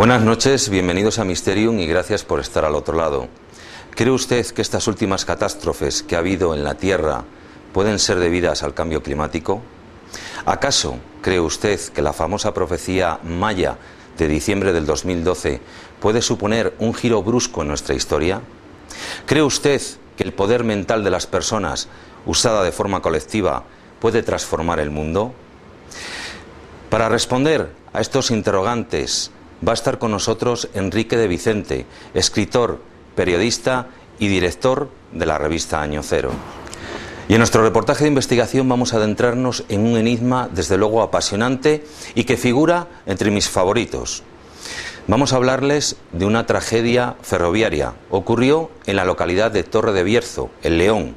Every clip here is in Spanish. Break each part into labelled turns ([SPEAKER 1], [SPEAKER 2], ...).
[SPEAKER 1] Buenas noches, bienvenidos a Mysterium y gracias por estar al otro lado. ¿Cree usted que estas últimas catástrofes que ha habido en la Tierra pueden ser debidas al cambio climático? ¿Acaso cree usted que la famosa profecía maya de diciembre del 2012 puede suponer un giro brusco en nuestra historia? ¿Cree usted que el poder mental de las personas, usada de forma colectiva, puede transformar el mundo? Para responder a estos interrogantes va a estar con nosotros Enrique de Vicente, escritor, periodista y director de la revista Año Cero. Y en nuestro reportaje de investigación vamos a adentrarnos en un enigma desde luego apasionante y que figura entre mis favoritos. Vamos a hablarles de una tragedia ferroviaria. Ocurrió en la localidad de Torre de Bierzo, en León.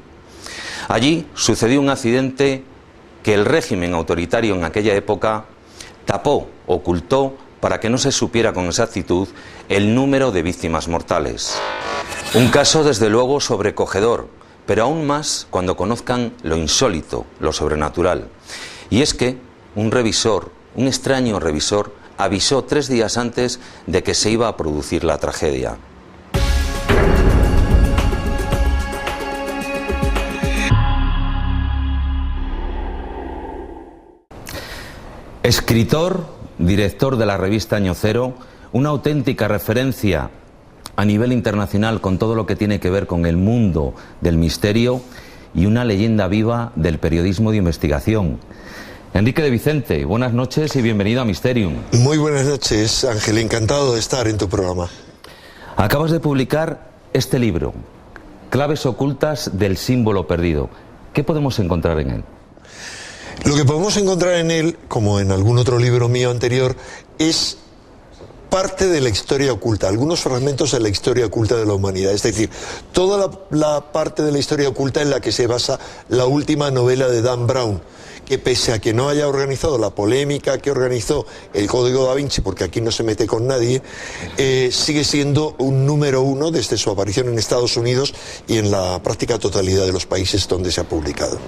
[SPEAKER 1] Allí sucedió un accidente que el régimen autoritario en aquella época tapó, ocultó, para que no se supiera con exactitud el número de víctimas mortales. Un caso desde luego sobrecogedor, pero aún más cuando conozcan lo insólito, lo sobrenatural. Y es que un revisor, un extraño revisor, avisó 3 días antes de que se iba a producir la tragedia. Escritor, director de la revista Año Cero, una auténtica referencia a nivel internacional con todo lo que tiene que ver con el mundo del misterio y una leyenda viva del periodismo de investigación. Enrique de Vicente, buenas noches y bienvenido a Mysterium.
[SPEAKER 2] Muy buenas noches, Ángel, encantado de estar en tu programa.
[SPEAKER 1] Acabas de publicar este libro, Claves ocultas del símbolo perdido. ¿Qué podemos encontrar en él?
[SPEAKER 2] Lo que podemos encontrar en él, como en algún otro libro mío anterior, es parte de la historia oculta, algunos fragmentos de la historia oculta de la humanidad. Es decir, toda la parte de la historia oculta en la que se basa la última novela de Dan Brown, que pese a que no haya organizado la polémica que organizó el Código Da Vinci, porque aquí no se mete con nadie, sigue siendo un número 1 desde su aparición en Estados Unidos y en la práctica totalidad de los países donde se ha publicado.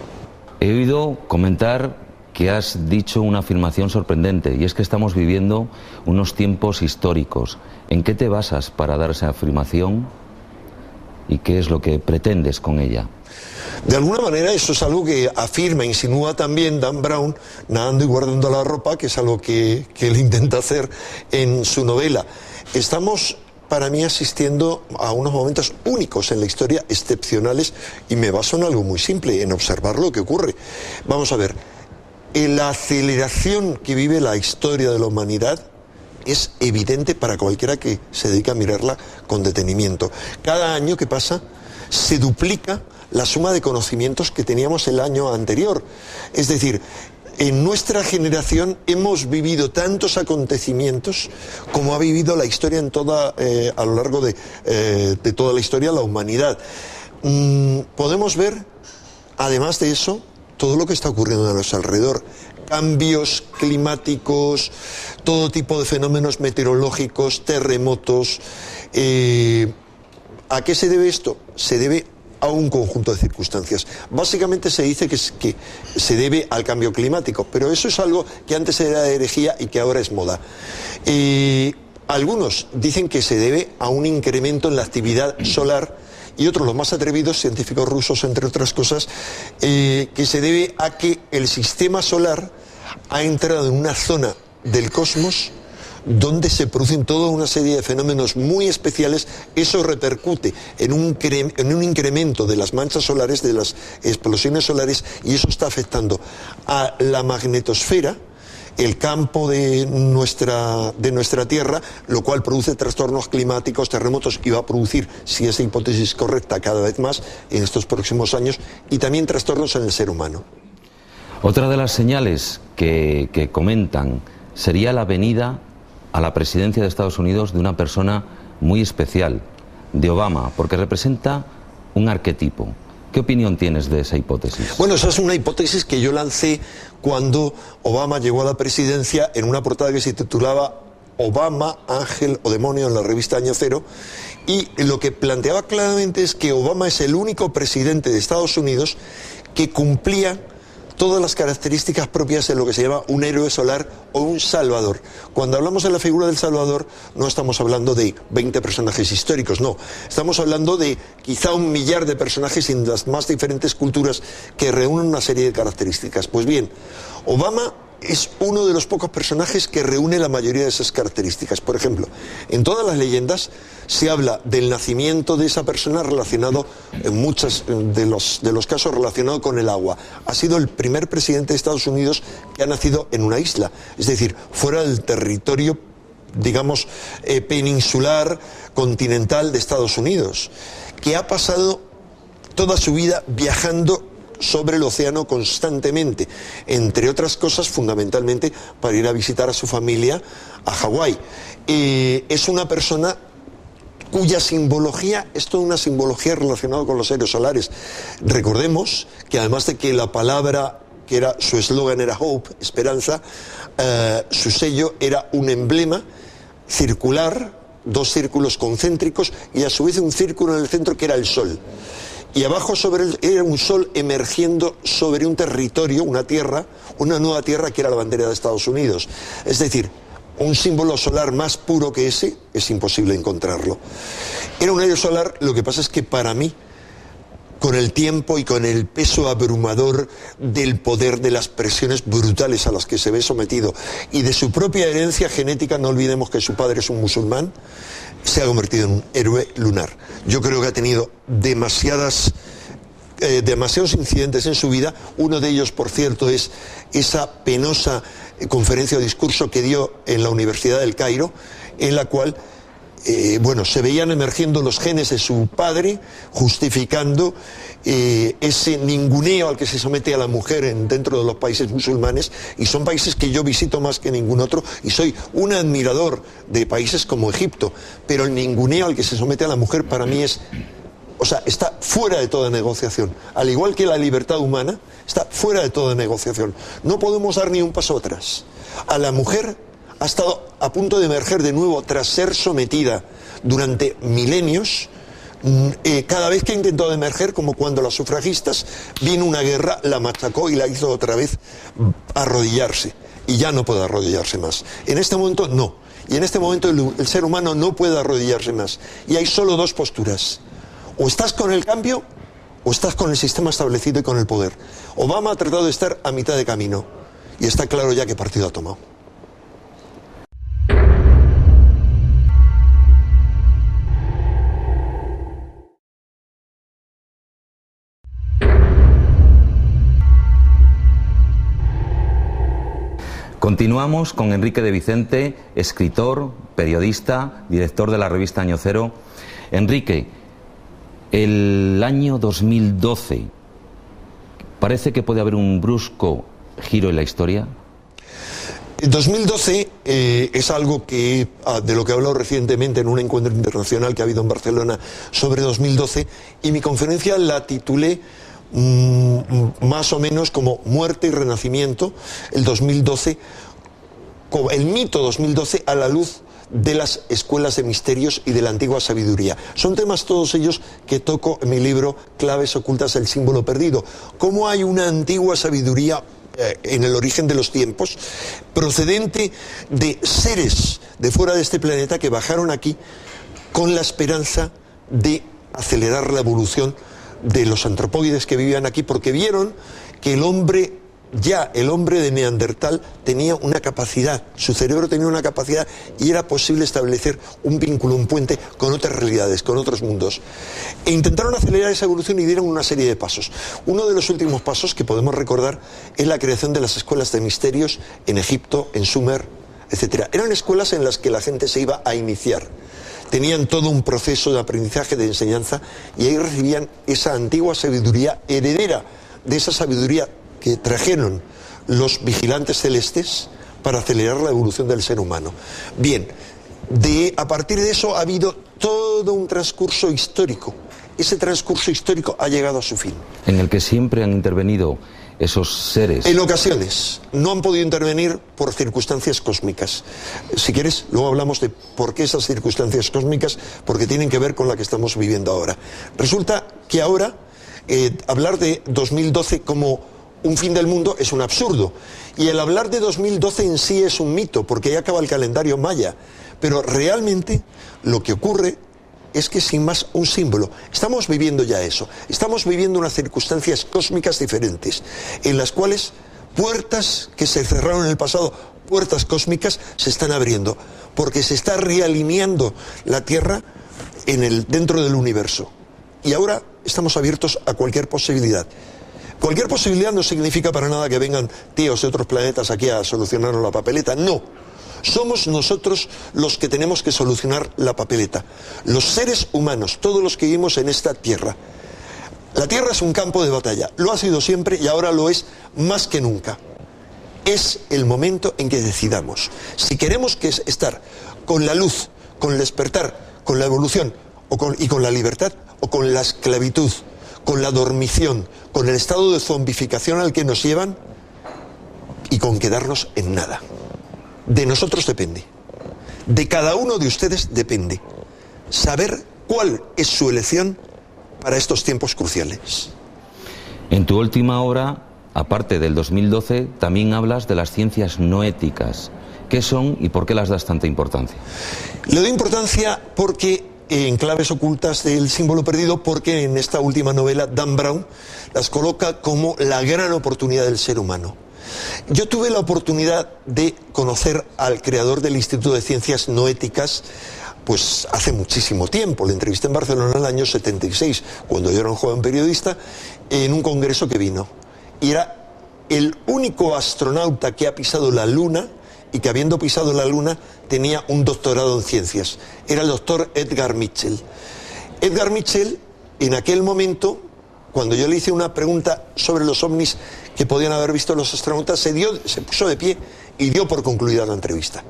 [SPEAKER 1] He oído comentar que has dicho una afirmación sorprendente, y es que estamos viviendo unos tiempos históricos. ¿En qué te basas para dar esa afirmación y qué es lo que pretendes con ella?
[SPEAKER 2] De alguna manera eso es algo que afirma, insinúa también Dan Brown, Nadando y guardando la ropa, que es algo que él intenta hacer en su novela. Estamos, para mí, asistiendo a unos momentos únicos en la historia, excepcionales, y me baso en algo muy simple, en observar lo que ocurre. Vamos a ver, la aceleración que vive la historia de la humanidad es evidente para cualquiera que se dedique a mirarla con detenimiento. Cada año que pasa se duplica la suma de conocimientos que teníamos el año anterior. Es decir, en nuestra generación hemos vivido tantos acontecimientos como ha vivido la historia en toda, a lo largo de toda la historia, la humanidad. Podemos ver, además de eso, todo lo que está ocurriendo a nuestro alrededor. Cambios climáticos, todo tipo de fenómenos meteorológicos, terremotos. ¿A qué se debe esto? Se debe a un conjunto de circunstancias. Básicamente se dice que se debe al cambio climático, pero eso es algo que antes era herejía y que ahora es moda. Algunos dicen que se debe a un incremento en la actividad solar y otros, los más atrevidos, científicos rusos, entre otras cosas, que se debe a que el sistema solar ha entrado en una zona del cosmos donde se producen toda una serie de fenómenos muy especiales. Eso repercute en un incremento de las manchas solares, de las explosiones solares, y eso está afectando a la magnetosfera, el campo de nuestra Tierra, lo cual produce trastornos climáticos, terremotos, y va a producir, si esa hipótesis es correcta, cada vez más en estos próximos años, y también trastornos en el ser humano.
[SPEAKER 1] Otra de las señales que comentan sería la venida a la presidencia de Estados Unidos de una persona muy especial, de Obama, porque representa un arquetipo. ¿Qué opinión tienes de esa hipótesis?
[SPEAKER 2] Bueno, esa es una hipótesis que yo lancé cuando Obama llegó a la presidencia en una portada que se titulaba Obama, Ángel o Demonio, en la revista Año Cero, y lo que planteaba claramente es que Obama es el único presidente de Estados Unidos que cumplía todas las características propias de lo que se llama un héroe solar o un salvador. Cuando hablamos de la figura del salvador, no estamos hablando de 20 personajes históricos, no. Estamos hablando de quizá 1 millar de personajes en las más diferentes culturas que reúnen una serie de características. Pues bien, Obama es uno de los pocos personajes que reúne la mayoría de esas características. Por ejemplo, en todas las leyendas se habla del nacimiento de esa persona relacionado, en muchos de los casos, relacionado con el agua. Ha sido el primer presidente de Estados Unidos que ha nacido en una isla, es decir, fuera del territorio, digamos, peninsular, continental de Estados Unidos, que ha pasado toda su vida viajando sobre el océano constantemente, entre otras cosas, fundamentalmente para ir a visitar a su familia a Hawái. Es una persona cuya simbología es toda una simbología relacionada con los héroes solares. Recordemos que además de que la palabra, que era su eslogan, era Hope, esperanza, su sello era un emblema circular, 2 círculos concéntricos y a su vez un círculo en el centro que era el sol. Y abajo sobre él era un sol emergiendo sobre un territorio, una tierra, una nueva tierra que era la bandera de Estados Unidos. Es decir, un símbolo solar más puro que ese es imposible encontrarlo. Era un héroe solar, lo que pasa es que para mí, con el tiempo y con el peso abrumador del poder, de las presiones brutales a las que se ve sometido y de su propia herencia genética, no olvidemos que su padre es un musulmán, se ha convertido en un héroe lunar. Yo creo que ha tenido demasiados incidentes en su vida. Uno de ellos, por cierto, es esa penosa conferencia o discurso que dio en la Universidad del Cairo, en la cual se veían emergiendo los genes de su padre, justificando ese ninguneo al que se somete a la mujer dentro de los países musulmanes, y son países que yo visito más que ningún otro, y soy un admirador de países como Egipto, pero el ninguneo al que se somete a la mujer para mí está fuera de toda negociación. Al igual que la libertad humana, está fuera de toda negociación. No podemos dar ni un paso atrás. A la mujer ha estado a punto de emerger de nuevo tras ser sometida durante milenios. Cada vez que ha intentado emerger, como cuando las sufragistas, vino una guerra, la machacó y la hizo otra vez arrodillarse. Y ya no puede arrodillarse más. En este momento no. Y en este momento el ser humano no puede arrodillarse más. Y hay solo 2 posturas. O estás con el cambio, o estás con el sistema establecido y con el poder. Obama ha tratado de estar a mitad de camino. Y está claro ya qué partido ha tomado.
[SPEAKER 1] Continuamos con Enrique de Vicente, escritor, periodista, director de la revista Año Cero. Enrique, el año 2012, ¿parece que puede haber un brusco giro en la historia?
[SPEAKER 2] El 2012 es algo de lo que he hablado recientemente en un encuentro internacional que ha habido en Barcelona sobre 2012, y mi conferencia la titulé más o menos como Muerte y Renacimiento, el 2012, el mito 2012 a la luz de las escuelas de misterios y de la antigua sabiduría. Son temas todos ellos que toco en mi libro Claves ocultas del símbolo perdido. Cómo hay una antigua sabiduría en el origen de los tiempos, procedente de seres de fuera de este planeta que bajaron aquí con la esperanza de acelerar la evolución de los antropóides que vivían aquí, porque vieron que el hombre de Neandertal tenía una capacidad, su cerebro tenía una capacidad, y era posible establecer un vínculo, un puente con otras realidades, con otros mundos. E intentaron acelerar esa evolución y dieron una serie de pasos. Uno de los últimos pasos que podemos recordar es la creación de las escuelas de misterios en Egipto, en Sumer, etc. Eran escuelas en las que la gente se iba a iniciar. Tenían todo un proceso de aprendizaje, de enseñanza, y ahí recibían esa antigua sabiduría heredera de esa sabiduría que trajeron los vigilantes celestes para acelerar la evolución del ser humano. Bien, a partir de eso ha habido todo un transcurso histórico. Ese transcurso histórico ha llegado a su fin.
[SPEAKER 1] En el que siempre han intervenido esos seres.
[SPEAKER 2] En ocasiones no han podido intervenir por circunstancias cósmicas. Si quieres, luego hablamos de por qué esas circunstancias cósmicas, porque tienen que ver con la que estamos viviendo ahora. Resulta que ahora hablar de 2012 como un fin del mundo es un absurdo. Y el hablar de 2012 en sí es un mito, porque ya acaba el calendario maya. Pero realmente lo que ocurre es que sin más un símbolo. Estamos viviendo ya eso. Estamos viviendo unas circunstancias cósmicas diferentes, en las cuales puertas que se cerraron en el pasado, puertas cósmicas, se están abriendo, porque se está realineando la Tierra dentro del universo. Y ahora estamos abiertos a cualquier posibilidad. Cualquier posibilidad no significa para nada que vengan tíos de otros planetas aquí a solucionarnos la papeleta, no. Somos nosotros los que tenemos que solucionar la papeleta. Los seres humanos, todos los que vivimos en esta Tierra. La Tierra es un campo de batalla, lo ha sido siempre y ahora lo es más que nunca. Es el momento en que decidamos si queremos estar con la luz, con el despertar, con la evolución y con la libertad, o con la esclavitud, con la dormición, con el estado de zombificación al que nos llevan y con quedarnos en nada. De nosotros depende, de cada uno de ustedes depende saber cuál es su elección para estos tiempos cruciales.
[SPEAKER 1] En tu última obra, aparte del 2012, también hablas de las ciencias no éticas. ¿Qué son y por qué las das tanta importancia?
[SPEAKER 2] Le doy importancia porque en Claves ocultas del símbolo perdido, porque en esta última novela Dan Brown las coloca como la gran oportunidad del ser humano. Yo tuve la oportunidad de conocer al creador del Instituto de Ciencias No Éticas pues hace muchísimo tiempo. Le entrevisté en Barcelona en el año 76, cuando yo era un joven periodista, en un congreso que vino. Y era el único astronauta que ha pisado la Luna y que, habiendo pisado la Luna, tenía un doctorado en ciencias. Era el doctor Edgar Mitchell. Edgar Mitchell, en aquel momento, cuando yo le hice una pregunta sobre los ovnis que podían haber visto los astronautas, se puso de pie y dio por concluida la entrevista.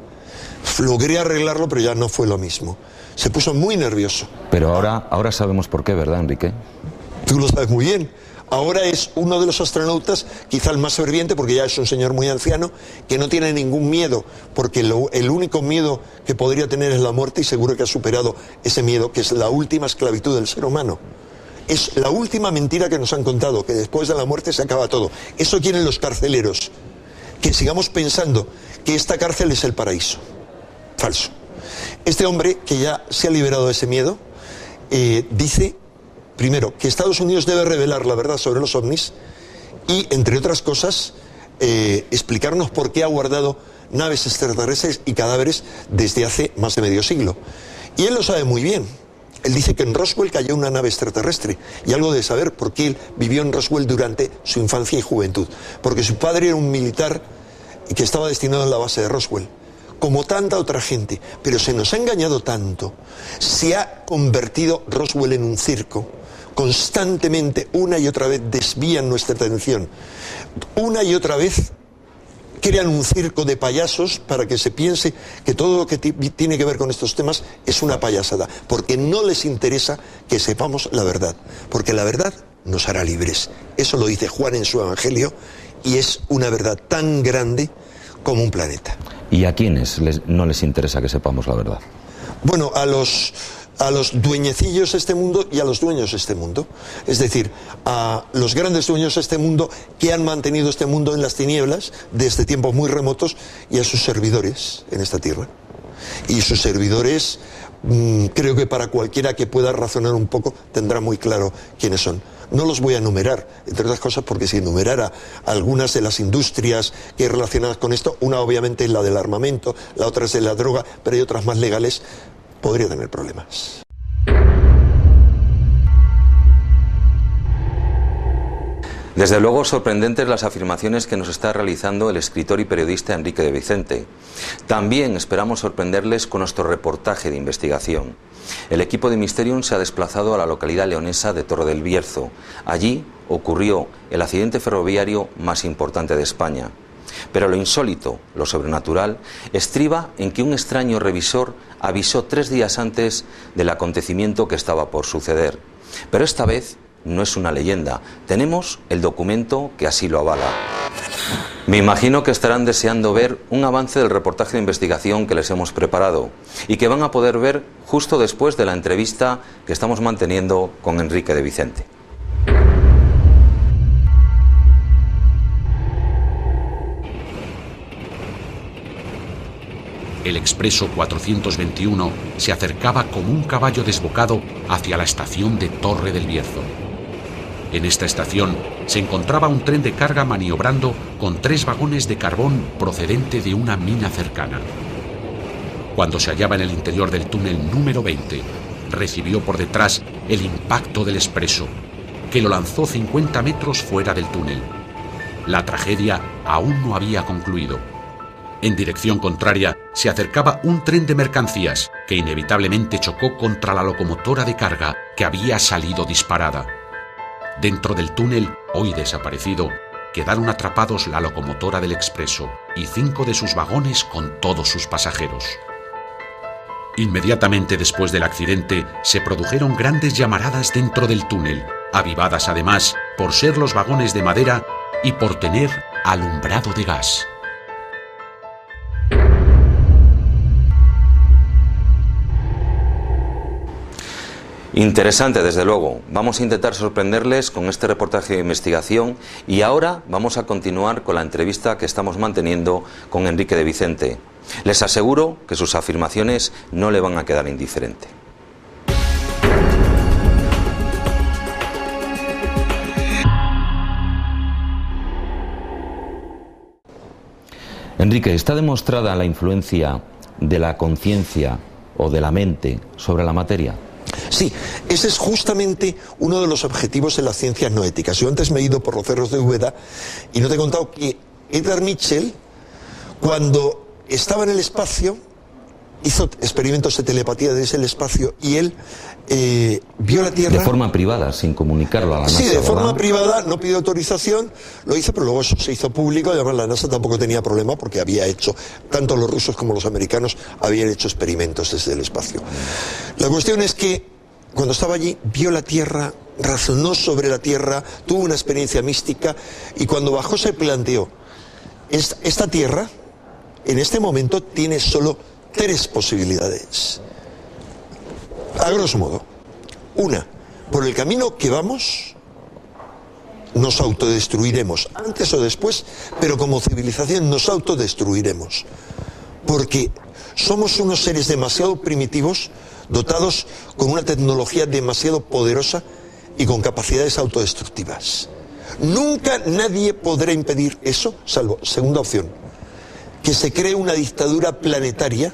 [SPEAKER 2] Logré arreglarlo, pero ya no fue lo mismo. Se puso muy nervioso.
[SPEAKER 1] Pero ahora sabemos por qué, ¿verdad, Enrique?
[SPEAKER 2] Tú lo sabes muy bien. Ahora es uno de los astronautas, quizá el más ferviente, porque ya es un señor muy anciano, que no tiene ningún miedo, porque el único miedo que podría tener es la muerte, y seguro que ha superado ese miedo, que es la última esclavitud del ser humano. Es la última mentira que nos han contado, que después de la muerte se acaba todo. Eso quieren los carceleros, que sigamos pensando que esta cárcel es el paraíso. Falso. Este hombre, que ya se ha liberado de ese miedo, dice, primero, que Estados Unidos debe revelar la verdad sobre los ovnis y, entre otras cosas, explicarnos por qué ha guardado naves extraterrestres y cadáveres desde hace más de medio siglo. Y él lo sabe muy bien. Él dice que en Roswell cayó una nave extraterrestre, y algo de saber por qué él vivió en Roswell durante su infancia y juventud. Porque su padre era un militar que estaba destinado en la base de Roswell, como tanta otra gente. Pero se nos ha engañado tanto, se ha convertido Roswell en un circo. Constantemente, una y otra vez, desvían nuestra atención. Una y otra vez crean un circo de payasos para que se piense que todo lo que tiene que ver con estos temas es una payasada, porque no les interesa que sepamos la verdad, porque la verdad nos hará libres. Eso lo dice Juan en su Evangelio, y es una verdad tan grande como un planeta.
[SPEAKER 1] ¿Y a quiénes no les interesa que sepamos la verdad?
[SPEAKER 2] Bueno, a los dueñecillos de este mundo y a los dueños de este mundo. Es decir, a los grandes dueños de este mundo que han mantenido este mundo en las tinieblas desde tiempos muy remotos, y a sus servidores en esta tierra. Y sus servidores, creo que para cualquiera que pueda razonar un poco, tendrá muy claro quiénes son. No los voy a enumerar, entre otras cosas porque si enumerara algunas de las industrias que hay relacionadas con esto, una obviamente es la del armamento, la otra es de la droga, pero hay otras más legales, podría tener problemas.
[SPEAKER 1] Desde luego, sorprendentes las afirmaciones que nos está realizando el escritor y periodista Enrique de Vicente. También esperamos sorprenderles con nuestro reportaje de investigación. El equipo de Mysterium se ha desplazado a la localidad leonesa de Torre del Bierzo. Allí ocurrió el accidente ferroviario más importante de España. Pero lo insólito, lo sobrenatural, estriba en que un extraño revisor avisó 3 días antes del acontecimiento que estaba por suceder. Pero esta vez no es una leyenda, tenemos el documento que así lo avala. Me imagino que estarán deseando ver un avance del reportaje de investigación que les hemos preparado y que van a poder ver justo después de la entrevista que estamos manteniendo con Enrique de Vicente.
[SPEAKER 3] el expreso 421 se acercaba como un caballo desbocado hacia la estación de Torre del Bierzo. En esta estación se encontraba un tren de carga maniobrando con 3 vagones de carbón procedente de una mina cercana. Cuando se hallaba en el interior del túnel número 20, recibió por detrás el impacto del expreso, que lo lanzó 50 metros fuera del túnel. La tragedia aún no había concluido. En dirección contraria se acercaba un tren de mercancías que inevitablemente chocó contra la locomotora de carga que había salido disparada. Dentro del túnel, hoy desaparecido, quedaron atrapados la locomotora del expreso y 5 de sus vagones con todos sus pasajeros. Inmediatamente después del accidente se produjeron grandes llamaradas dentro del túnel, avivadas además por ser los vagones de madera y por tener alumbrado de gas.
[SPEAKER 1] Interesante, desde luego. Vamos a intentar sorprenderles con este reportaje de investigación y ahora vamos a continuar con la entrevista que estamos manteniendo con Enrique de Vicente. Les aseguro que sus afirmaciones no le van a quedar indiferente. Enrique, ¿está demostrada la influencia de la conciencia o de la mente sobre la materia?
[SPEAKER 2] Sí, ese es justamente uno de los objetivos de las ciencias no éticas. Yo antes me he ido por los cerros de Úbeda y no te he contado que Edgar Mitchell, cuando estaba en el espacio, hizo experimentos de telepatía desde el espacio y él vio la Tierra...
[SPEAKER 1] De forma privada, sin comunicarlo a la NASA.
[SPEAKER 2] Sí, de forma
[SPEAKER 1] ¿verdad?
[SPEAKER 2] privada, no pidió autorización, lo hizo, pero luego eso se hizo público y además la NASA tampoco tenía problema porque había hecho, tanto los rusos como los americanos habían hecho experimentos desde el espacio. La cuestión es que cuando estaba allí vio la Tierra, razonó sobre la Tierra, tuvo una experiencia mística y cuando bajó se planteó, esta Tierra en este momento tiene solo 3 posibilidades. A grosso modo, una, por el camino que vamos, nos autodestruiremos, antes o después, pero como civilización nos autodestruiremos, porque somos unos seres demasiado primitivos, dotados con una tecnología demasiado poderosa y con capacidades autodestructivas. Nunca nadie podrá impedir eso, salvo, segunda opción, que se cree una dictadura planetaria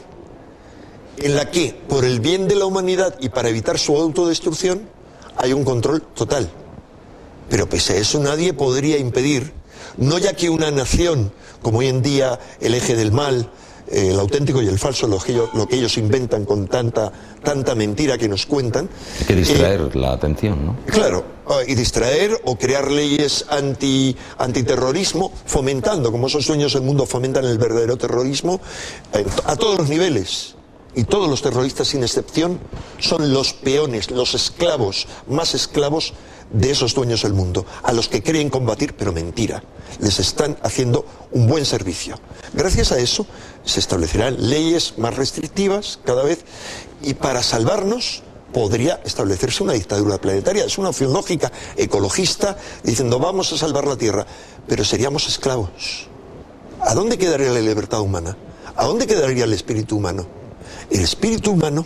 [SPEAKER 2] en la que, por el bien de la humanidad y para evitar su autodestrucción, hay un control total. Pero pese a eso nadie podría impedir, no ya que una nación, como hoy en día el eje del mal, el auténtico y el falso, lo que ellos inventan con tanta mentira que nos cuentan.
[SPEAKER 1] Hay que distraer la atención, ¿no?
[SPEAKER 2] Claro, y distraer o crear leyes antiterrorismo, fomentando, como esos sueños del mundo fomentan el verdadero terrorismo, a todos los niveles. Y todos los terroristas, sin excepción, son los peones, los esclavos, más esclavos de esos dueños del mundo, a los que creen combatir, pero mentira. Les están haciendo un buen servicio. Gracias a eso se establecerán leyes más restrictivas cada vez y para salvarnos podría establecerse una dictadura planetaria. Es una opción lógica, ecologista, diciendo vamos a salvar la Tierra, pero seríamos esclavos. ¿A dónde quedaría la libertad humana? ¿A dónde quedaría el espíritu humano? El espíritu humano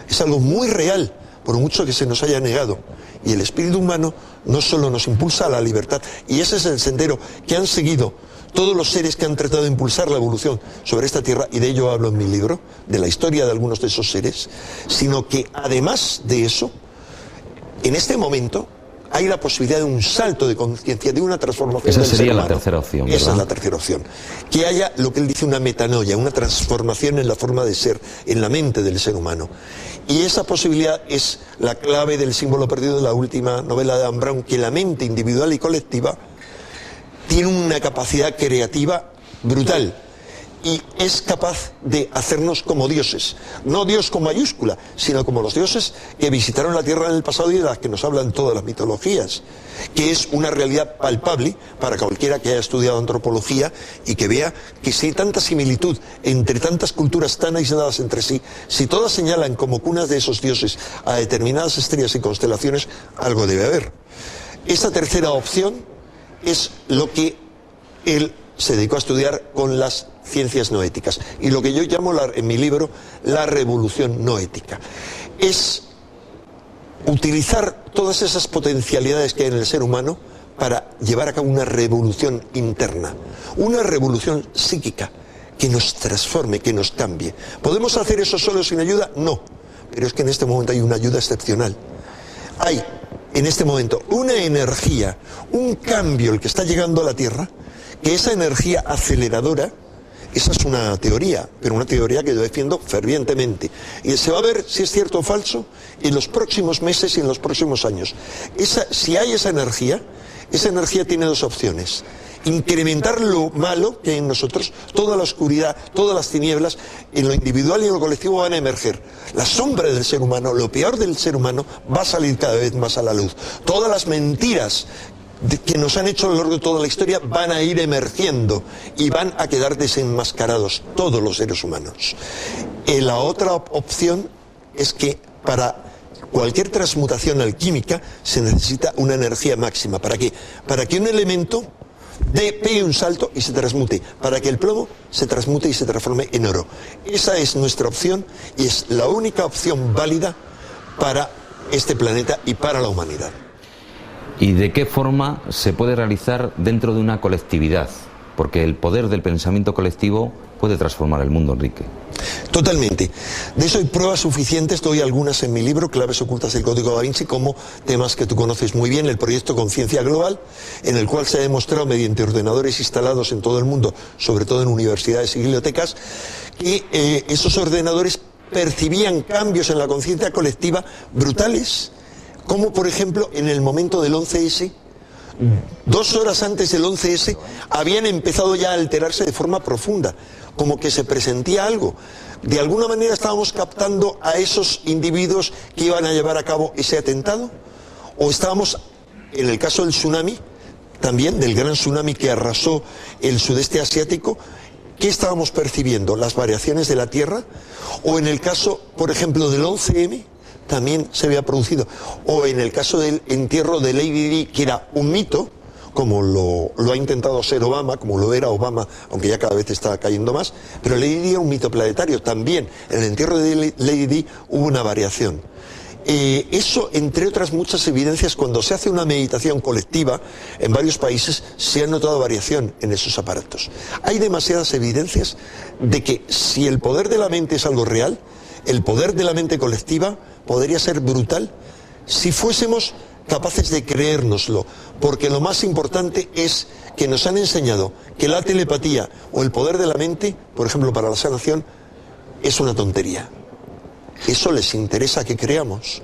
[SPEAKER 2] es algo muy real, por mucho que se nos haya negado. Y el espíritu humano no solo nos impulsa a la libertad, y ese es el sendero que han seguido todos los seres que han tratado de impulsar la evolución sobre esta tierra, y de ello hablo en mi libro, de la historia de algunos de esos seres, sino que además de eso, en este momento hay la posibilidad de un salto de conciencia, de una transformación del ser humano.
[SPEAKER 1] Esa sería la tercera opción, ¿verdad?
[SPEAKER 2] Esa es la tercera opción. Que haya lo que él dice una metanoia, una transformación en la forma de ser, en la mente del ser humano. Y esa posibilidad es la clave del símbolo perdido de la última novela de Dan Brown, que la mente individual y colectiva tiene una capacidad creativa brutal y es capaz de hacernos como dioses, no Dios con mayúscula, sino como los dioses que visitaron la tierra en el pasado y de las que nos hablan todas las mitologías, que es una realidad palpable para cualquiera que haya estudiado antropología y que vea que si hay tanta similitud entre tantas culturas tan aisladas entre sí, si todas señalan como cunas de esos dioses a determinadas estrellas y constelaciones, algo debe haber. Esa tercera opción es lo que el se dedicó a estudiar con las ciencias no éticas. Y lo que yo llamo en mi libro la revolución no ética es utilizar todas esas potencialidades que hay en el ser humano para llevar a cabo una revolución interna, una revolución psíquica que nos transforme, que nos cambie. ¿Podemos hacer eso solo sin ayuda? No, pero es que en este momento hay una ayuda excepcional. Hay en este momento una energía, un cambio el que está llegando a la Tierra, que esa energía aceleradora, esa es una teoría, pero una teoría que yo defiendo fervientemente. Y se va a ver si es cierto o falso en los próximos meses y en los próximos años. Si hay esa energía tiene dos opciones. Incrementar lo malo que hay en nosotros, toda la oscuridad, todas las tinieblas, en lo individual y en lo colectivo van a emerger. La sombra del ser humano, lo peor del ser humano, va a salir cada vez más a la luz. Todas las mentiras que nos han hecho a lo largo de toda la historia van a ir emergiendo y van a quedar desenmascarados todos los seres humanos. La otra opción es que para cualquier transmutación alquímica se necesita una energía máxima. ¿Para qué? Para que un elemento pegue un salto y se transmute, para que el plomo se transmute y se transforme en oro. Esa es nuestra opción y es la única opción válida para este planeta y para la humanidad.
[SPEAKER 1] ¿Y de qué forma se puede realizar dentro de una colectividad? Porque el poder del pensamiento colectivo puede transformar el mundo, Enrique.
[SPEAKER 2] Totalmente. De eso hay pruebas suficientes, doy algunas en mi libro, Claves ocultas del Código Da Vinci, como temas que tú conoces muy bien, el proyecto Conciencia Global, en el cual se ha demostrado mediante ordenadores instalados en todo el mundo, sobre todo en universidades y bibliotecas, que esos ordenadores percibían cambios en la conciencia colectiva brutales, como por ejemplo en el momento del 11S, 2 horas antes del 11S, habían empezado ya a alterarse de forma profunda, como que se presentía algo. De alguna manera estábamos captando a esos individuos que iban a llevar a cabo ese atentado, o estábamos, en el caso del tsunami, también del gran tsunami que arrasó el sudeste asiático, ¿qué estábamos percibiendo? ¿Las variaciones de la Tierra? O en el caso, por ejemplo, del 11M, también se había producido, o en el caso del entierro de Lady Di, que era un mito, como lo ha intentado ser Obama, como lo era Obama, aunque ya cada vez está cayendo más, pero Lady Di era un mito planetario. También en el entierro de Lady Di hubo una variación. Eso, entre otras muchas evidencias, cuando se hace una meditación colectiva en varios países, se ha notado variación en esos aparatos. Hay demasiadas evidencias de que si el poder de la mente es algo real, el poder de la mente colectiva podría ser brutal si fuésemos capaces de creérnoslo, porque lo más importante es que nos han enseñado que la telepatía o el poder de la mente, por ejemplo para la sanación, es una tontería. Eso les interesa que creamos,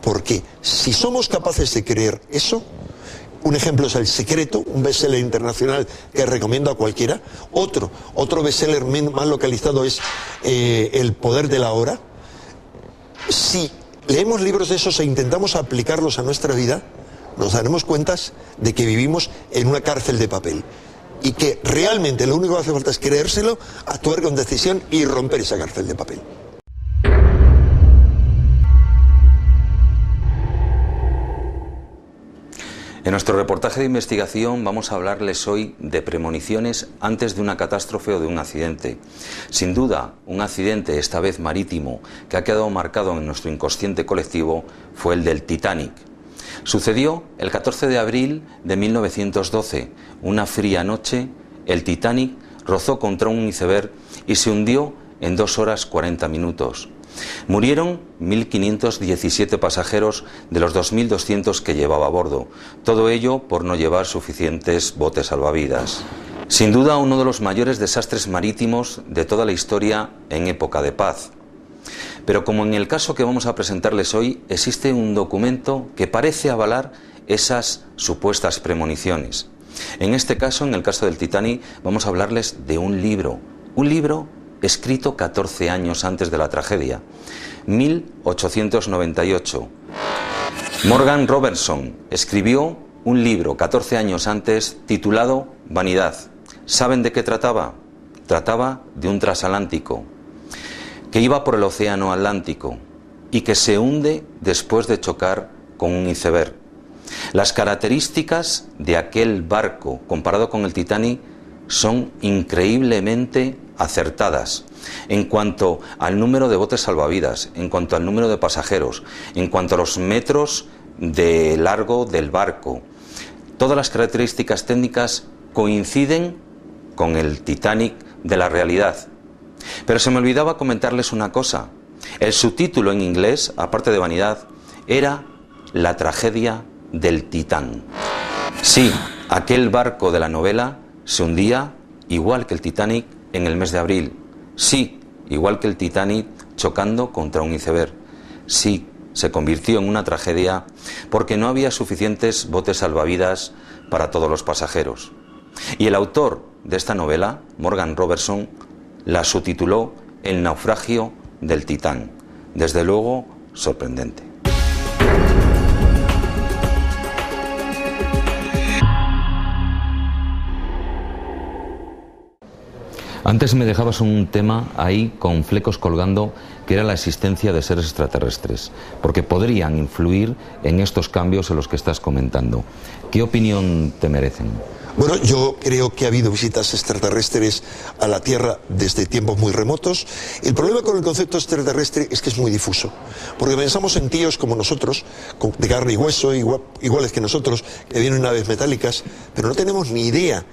[SPEAKER 2] porque si somos capaces de creer eso, un ejemplo es El Secreto, un bestseller internacional que recomiendo a cualquiera. Otro bestseller más localizado es El Poder de la Hora. Si leemos libros de esos e intentamos aplicarlos a nuestra vida, nos daremos cuenta de que vivimos en una cárcel de papel y que realmente lo único que hace falta es creérselo, actuar con decisión y romper esa cárcel de papel.
[SPEAKER 1] En nuestro reportaje de investigación vamos a hablarles hoy de premoniciones antes de una catástrofe o de un accidente. Sin duda, un accidente, esta vez marítimo, que ha quedado marcado en nuestro inconsciente colectivo fue el del Titanic. Sucedió el 14 de abril de 1912. Una fría noche, el Titanic rozó contra un iceberg y se hundió en 2 horas 40 minutos. Murieron 1.517 pasajeros de los 2.200 que llevaba a bordo, todo ello por no llevar suficientes botes salvavidas. Sin duda uno de los mayores desastres marítimos de toda la historia en época de paz. Pero como en el caso que vamos a presentarles hoy, existe un documento que parece avalar esas supuestas premoniciones. En este caso, en el caso del Titanic, vamos a hablarles de un libro escrito 14 años antes de la tragedia, 1898. Morgan Robertson escribió un libro 14 años antes titulado Vanidad. ¿Saben de qué trataba? Trataba de un transatlántico que iba por el océano Atlántico y que se hunde después de chocar con un iceberg. Las características de aquel barco comparado con el Titanic son increíblemente acertadas en cuanto al número de botes salvavidas, en cuanto al número de pasajeros, en cuanto a los metros de largo del barco. Todas las características técnicas coinciden con el Titanic de la realidad. Pero se me olvidaba comentarles una cosa. El subtítulo en inglés, aparte de vanidad, era La tragedia del Titán. Sí, aquel barco de la novela se hundía igual que el Titanic en el mes de abril. Sí, igual que el Titanic chocando contra un iceberg. Sí, se convirtió en una tragedia porque no había suficientes botes salvavidas para todos los pasajeros. Y el autor de esta novela, Morgan Robertson, la subtituló El naufragio del Titán. Desde luego, sorprendente. Antes me dejabas un tema ahí con flecos colgando, que era la existencia de seres extraterrestres, porque podrían influir en estos cambios en los que estás comentando. ¿Qué opinión te merecen?
[SPEAKER 2] Bueno, yo creo que ha habido visitas extraterrestres a la Tierra desde tiempos muy remotos. El problema con el concepto extraterrestre es que es muy difuso, porque pensamos en tíos como nosotros, de carne y hueso, iguales que nosotros, que vienen en naves metálicas, pero no tenemos ni idea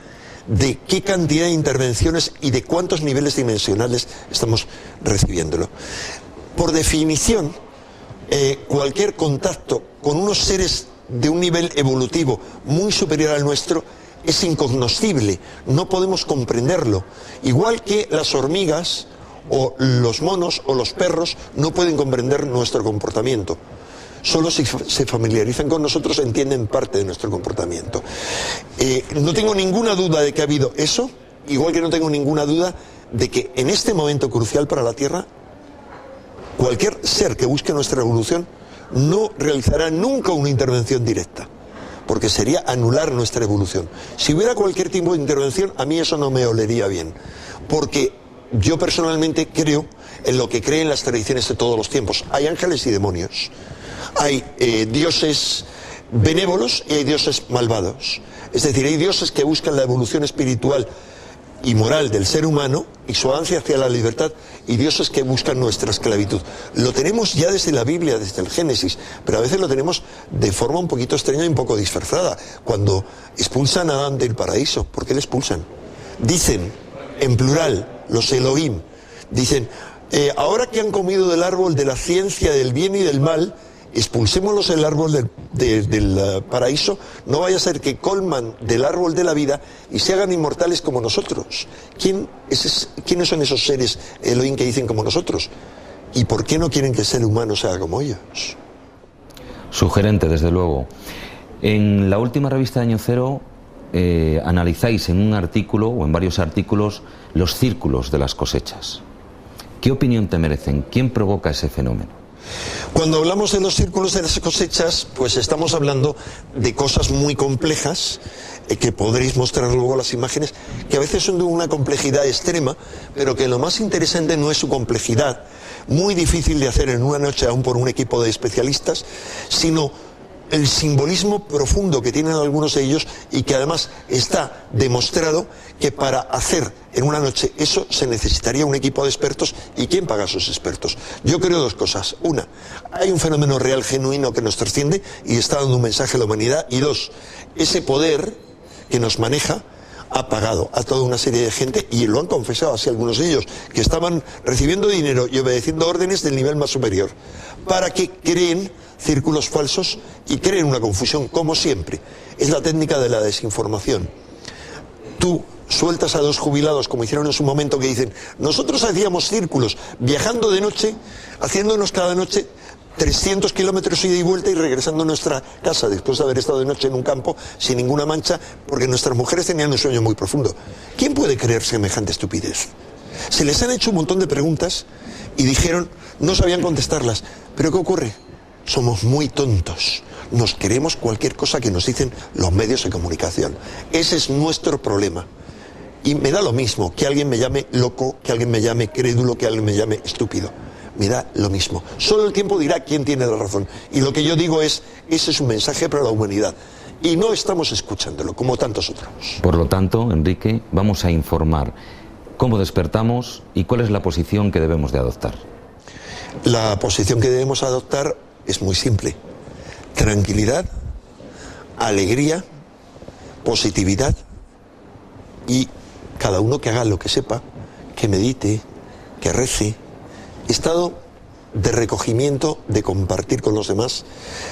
[SPEAKER 2] de qué cantidad de intervenciones y de cuántos niveles dimensionales estamos recibiéndolo. Por definición, cualquier contacto con unos seres de un nivel evolutivo muy superior al nuestro es incognoscible, no podemos comprenderlo. Igual que las hormigas o los monos o los perros no pueden comprender nuestro comportamiento. Solo si se familiarizan con nosotros entienden parte de nuestro comportamiento. No tengo ninguna duda de que ha habido eso, igual que no tengo ninguna duda de que en este momento crucial para la Tierra, cualquier ser que busque nuestra evolución no realizará nunca una intervención directa, porque sería anular nuestra evolución. Si hubiera cualquier tipo de intervención, a mí eso no me olería bien, porque yo personalmente creo en lo que creen las tradiciones de todos los tiempos. Hay ángeles y demonios. Hay dioses benévolos y hay dioses malvados. Es decir, hay dioses que buscan la evolución espiritual y moral del ser humano y su ansia hacia la libertad, y dioses que buscan nuestra esclavitud. Lo tenemos ya desde la Biblia, desde el Génesis, pero a veces lo tenemos de forma un poquito extraña y un poco disfrazada. Cuando expulsan a Adán del paraíso, ¿por qué le expulsan? Dicen, en plural, los Elohim, dicen, ahora que han comido del árbol de la ciencia del bien y del mal, expulsémoslos el árbol del paraíso, no vaya a ser que colman del árbol de la vida y se hagan inmortales como nosotros. ¿Quiénes son esos seres Elohim que dicen como nosotros? ¿Y por qué no quieren que el ser humano se haga como ellos?
[SPEAKER 1] Sugerente, desde luego. En la última revista de Año Cero analizáis en un artículo o en varios artículos los círculos de las cosechas. ¿Qué opinión te merecen? ¿Quién provoca ese fenómeno?
[SPEAKER 2] Cuando hablamos de los círculos de las cosechas, pues estamos hablando de cosas muy complejas, que podréis mostrar luego las imágenes, que a veces son de una complejidad extrema, pero que lo más interesante no es su complejidad, muy difícil de hacer en una noche aún por un equipo de especialistas, sino el simbolismo profundo que tienen algunos de ellos, y que además está demostrado que para hacer en una noche eso se necesitaría un equipo de expertos. ¿Y quién paga a esos expertos? Yo creo dos cosas. Una, hay un fenómeno real genuino que nos trasciende y está dando un mensaje a la humanidad. Y dos, ese poder que nos maneja ha pagado a toda una serie de gente, y lo han confesado así algunos de ellos, que estaban recibiendo dinero y obedeciendo órdenes del nivel más superior, para que creen círculos falsos y creen una confusión, como siempre. Es la técnica de la desinformación. Tú sueltas a dos jubilados, como hicieron en su momento, que dicen, nosotros hacíamos círculos viajando de noche, haciéndonos cada noche 300 kilómetros ida y vuelta y regresando a nuestra casa después de haber estado de noche en un campo sin ninguna mancha, porque nuestras mujeres tenían un sueño muy profundo. ¿Quién puede creer semejante estupidez? Se les han hecho un montón de preguntas y dijeron, no sabían contestarlas. ¿Pero qué ocurre? Somos muy tontos. Nos creemos cualquier cosa que nos dicen los medios de comunicación. Ese es nuestro problema. Y me da lo mismo que alguien me llame loco, que alguien me llame crédulo, que alguien me llame estúpido. Me da lo mismo. Solo el tiempo dirá quién tiene la razón. Y lo que yo digo es, ese es un mensaje para la humanidad. y no estamos escuchándolo, como tantos otros.
[SPEAKER 1] Por lo tanto, Enrique, vamos a informar cómo despertamos y cuál es la posición que debemos de adoptar.
[SPEAKER 2] La posición que debemos adoptar es muy simple: tranquilidad, alegría, positividad, y cada uno que haga lo que sepa, que medite, que rece, estado de recogimiento, de compartir con los demás.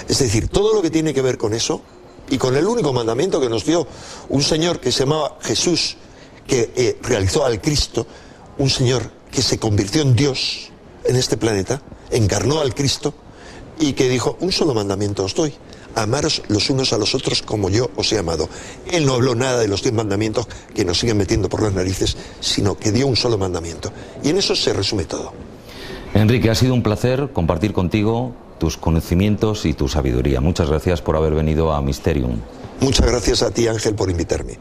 [SPEAKER 2] Es decir, todo lo que tiene que ver con eso, y con el único mandamiento que nos dio un señor que se llamaba Jesús, que realizó al Cristo, un señor que se convirtió en Dios en este planeta, encarnó al Cristo, y que dijo: un solo mandamiento os doy, amaros los unos a los otros como yo os he amado. Él no habló nada de los 10 mandamientos que nos siguen metiendo por las narices, sino que dio un solo mandamiento, y en eso se resume todo.
[SPEAKER 1] Enrique, ha sido un placer compartir contigo tus conocimientos y tu sabiduría. Muchas gracias por haber venido a Mysterium.
[SPEAKER 2] Muchas gracias a ti, Ángel, por invitarme.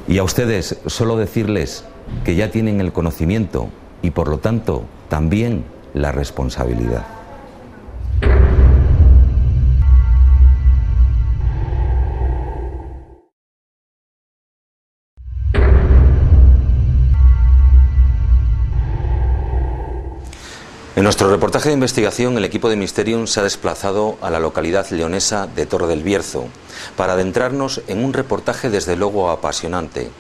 [SPEAKER 1] Y a ustedes, solo decirles que ya tienen el conocimiento y, por lo tanto, también la responsabilidad. En nuestro reportaje de investigación, el equipo de Mysterium se ha desplazado a la localidad leonesa de Torre del Bierzo para adentrarnos en un reportaje desde luego apasionante.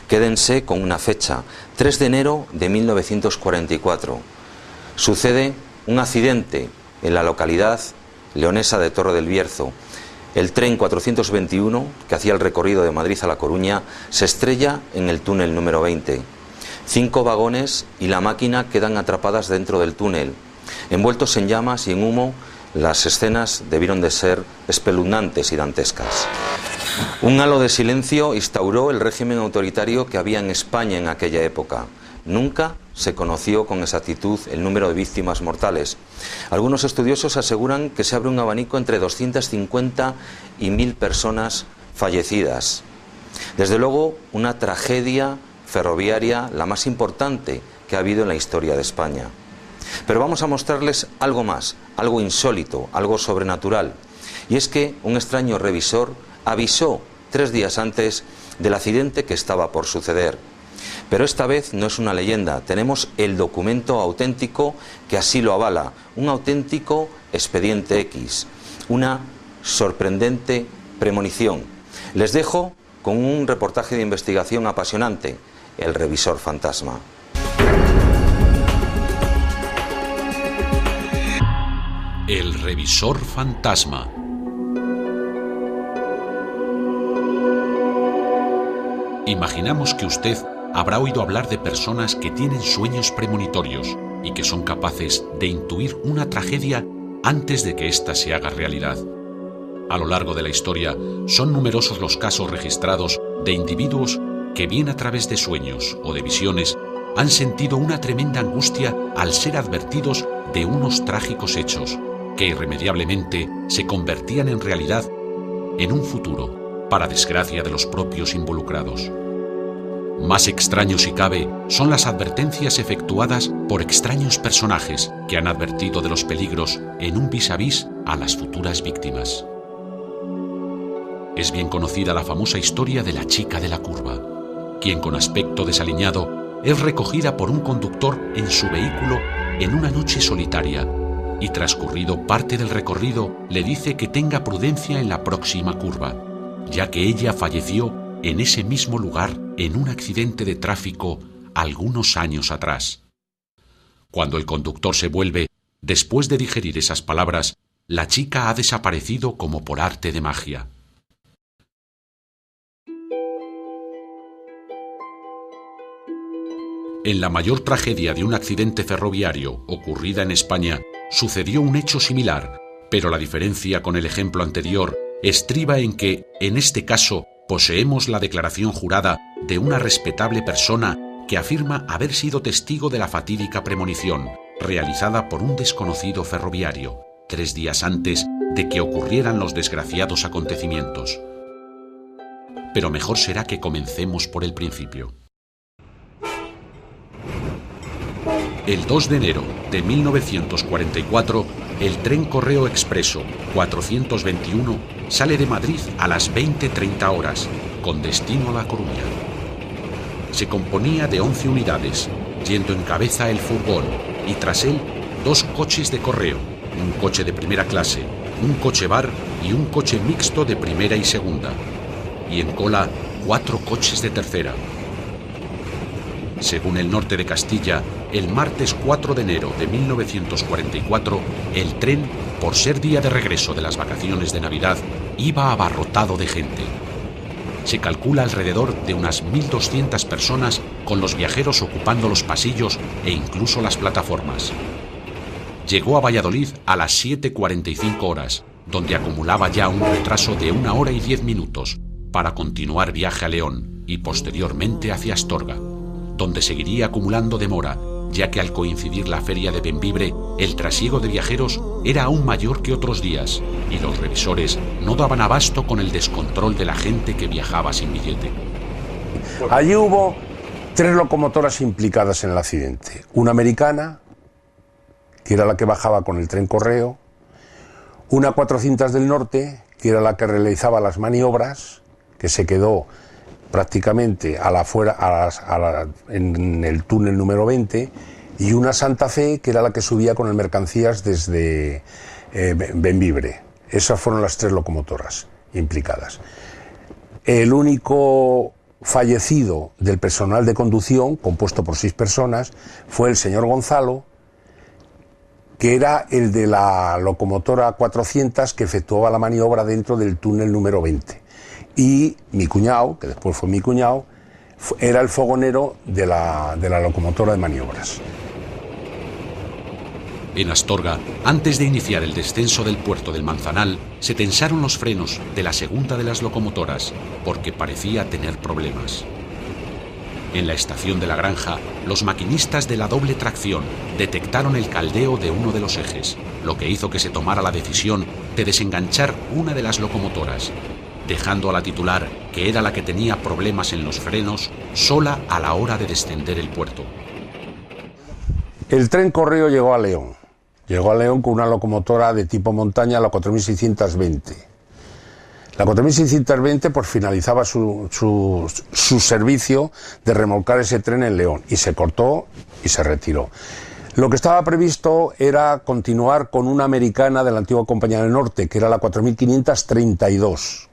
[SPEAKER 1] Quédense con una fecha: 3 de enero de 1944. Sucede un accidente en la localidad leonesa de Torre del Bierzo. El tren 421, que hacía el recorrido de Madrid a La Coruña, se estrella en el túnel número 20. 5 vagones y la máquina quedan atrapadas dentro del túnel. Envueltos en llamas y en humo, las escenas debieron de ser espeluznantes y dantescas. Un halo de silencio instauró el régimen autoritario que había en España en aquella época. Nunca se conoció con exactitud el número de víctimas mortales. Algunos estudiosos aseguran que se abre un abanico entre 250 y 1000 personas fallecidas. Desde luego, una tragedia ferroviaria la más importante que ha habido en la historia de España. Pero vamos a mostrarles algo más, algo insólito, algo sobrenatural. Y es que un extraño revisor avisó 3 días antes del accidente que estaba por suceder. Pero esta vez no es una leyenda, tenemos el documento auténtico que así lo avala, un auténtico expediente X, una sorprendente premonición. Les dejo con un reportaje de investigación apasionante: El revisor fantasma.
[SPEAKER 3] El revisor fantasma. Imaginamos que usted habrá oído hablar de personas que tienen sueños premonitorios y que son capaces de intuir una tragedia antes de que ésta se haga realidad. A lo largo de la historia, son numerosos los casos registrados de individuos que, bien a través de sueños o de visiones, han sentido una tremenda angustia al ser advertidos de unos trágicos hechos que irremediablemente se convertían en realidad en un futuro, para desgracia de los propios involucrados. Más extraño, si cabe, son las advertencias efectuadas por extraños personajes que han advertido de los peligros en un vis a vis a las futuras víctimas. Es bien conocida la famosa historia de la chica de la curva, quien con aspecto desaliñado es recogida por un conductor en su vehículo en una noche solitaria y, transcurrido parte del recorrido, le dice que tenga prudencia en la próxima curva, ya que ella falleció en ese mismo lugar en un accidente de tráfico algunos años atrás. Cuando el conductor se vuelve, después de digerir esas palabras, la chica ha desaparecido como por arte de magia. En la mayor tragedia de un accidente ferroviario ocurrida en España, sucedió un hecho similar, pero la diferencia con el ejemplo anterior estriba en que, en este caso, poseemos la declaración jurada de una respetable persona que afirma haber sido testigo de la fatídica premonición, realizada por un desconocido ferroviario, 3 días antes de que ocurrieran los desgraciados acontecimientos. Pero mejor será que comencemos por el principio. El 2 de enero de 1944 el tren Correo Expreso 421 sale de Madrid a las 20:30 horas, con destino a La Coruña. Se componía de 11 unidades, yendo en cabeza el furgón y tras él 2 coches de correo, un coche de primera clase, un coche bar y un coche mixto de primera y segunda, y en cola 4 coches de tercera. Según el Norte de Castilla, el martes 4 de enero de 1944, el tren, por ser día de regreso de las vacaciones de Navidad, iba abarrotado de gente. Se calcula alrededor de unas 1.200 personas, con los viajeros ocupando los pasillos e incluso las plataformas. Llegó a Valladolid a las 7:45 horas, donde acumulaba ya un retraso de 1 hora y 10 minutos, para continuar viaje a León y posteriormente hacia Astorga, donde seguiría acumulando demora, ya que al coincidir la feria de Bembibre, el trasiego de viajeros era aún mayor que otros días y los revisores no daban abasto con el descontrol de la gente que viajaba sin billete.
[SPEAKER 4] Allí hubo 3 locomotoras implicadas en el accidente. Una americana, que era la que bajaba con el tren Correo, una 400 del Norte, que era la que realizaba las maniobras, que se quedó prácticamente en el túnel número 20, y una Santa Fe, que era la que subía con el mercancías desde Bembibre. Esas fueron las 3 locomotoras implicadas. El único fallecido del personal de conducción, compuesto por 6 personas, fue el señor Gonzalo, que era el de la locomotora 400 que efectuaba la maniobra dentro del túnel número 20. Y mi cuñado, que después fue mi cuñado, era el fogonero de la locomotora de maniobras.
[SPEAKER 3] En Astorga, antes de iniciar el descenso del puerto del Manzanal, se tensaron los frenos de la segunda de las locomotoras, porque parecía tener problemas. En la estación de La Granja, los maquinistas de la doble tracción detectaron el caldeo de uno de los ejes, lo que hizo que se tomara la decisión de desenganchar una de las locomotoras, dejando a la titular, que era la que tenía problemas en los frenos, sola a la hora de descender el puerto.
[SPEAKER 4] El tren Correo llegó a León. Llegó a León con una locomotora de tipo montaña, la 4620. La 4620 pues finalizaba su servicio de remolcar ese tren en León y se cortó y se retiró. Lo que estaba previsto era continuar con una americana de la antigua Compañía del Norte, que era la 4532.